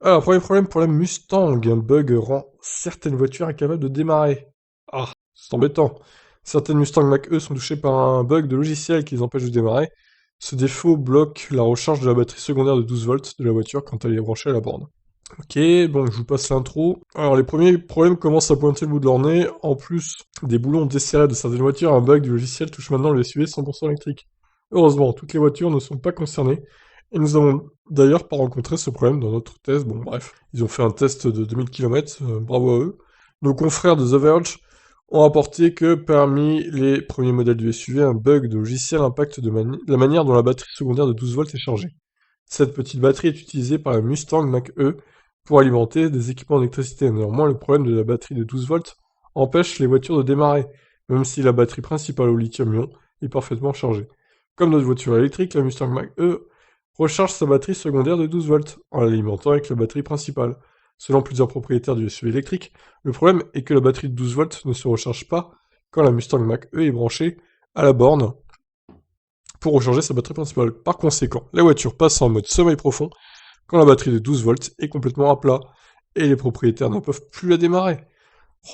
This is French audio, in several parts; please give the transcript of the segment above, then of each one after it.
Alors, premier problème pour la Mustang, un bug rend certaines voitures incapables de démarrer. Ah, c'est embêtant. Certaines Mustang Mach-E sont touchées par un bug de logiciel qui les empêche de démarrer. Ce défaut bloque la recharge de la batterie secondaire de 12 volts de la voiture quand elle est branchée à la borne. Ok, bon, je vous passe l'intro. Alors, les premiers problèmes commencent à pointer le bout de leur nez. En plus des boulons desserrés de certaines voitures, un bug du logiciel touche maintenant le SUV 100% électrique. Heureusement, toutes les voitures ne sont pas concernées. Et nous avons d'ailleurs pas rencontré ce problème dans notre test. Bon, bref, ils ont fait un test de 2000 km, bravo à eux. Nos confrères de The Verge ont rapporté que parmi les premiers modèles du SUV, un bug de logiciel impacte la manière dont la batterie secondaire de 12 volts est chargée. Cette petite batterie est utilisée par la Mustang Mach-E pour alimenter des équipements d'électricité. Néanmoins, le problème de la batterie de 12 volts empêche les voitures de démarrer, même si la batterie principale au lithium-ion est parfaitement chargée. Comme notre voiture électrique, la Mustang Mach-E recharge sa batterie secondaire de 12 volts en l'alimentant avec la batterie principale. Selon plusieurs propriétaires du SUV électrique, le problème est que la batterie de 12 volts ne se recharge pas quand la Mustang Mach-E est branchée à la borne pour recharger sa batterie principale. Par conséquent, la voiture passe en mode sommeil profond quand la batterie de 12 volts est complètement à plat et les propriétaires ne peuvent plus la démarrer.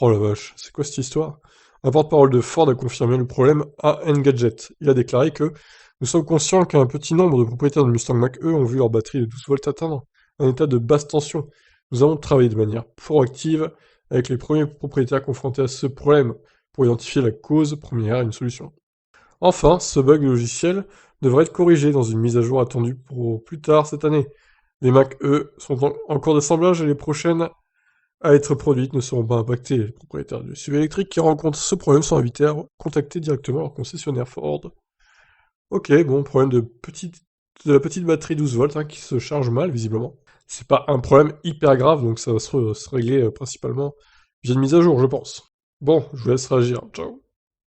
Oh la vache, c'est quoi cette histoire? Un porte-parole de Ford a confirmé le problème à Engadget. Il a déclaré que nous sommes conscients qu'un petit nombre de propriétaires de Mustang Mach-E ont vu leur batterie de 12 volts atteindre un état de basse tension. Nous avons travaillé de manière proactive avec les premiers propriétaires confrontés à ce problème pour identifier la cause première et une solution. Enfin, ce bug logiciel devrait être corrigé dans une mise à jour attendue pour plus tard cette année. Les Mac, eux, sont en cours d'assemblage et les prochaines à être produites ne seront pas impactées. Les propriétaires du SUV électrique qui rencontrent ce problème sont invités à contacter directement leur concessionnaire Ford. Ok, bon, problème de la petite batterie 12 volts hein, qui se charge mal, visiblement. C'est pas un problème hyper grave, donc ça va se régler principalement via une mise à jour, je pense. Bon, je vous laisse réagir. Ciao.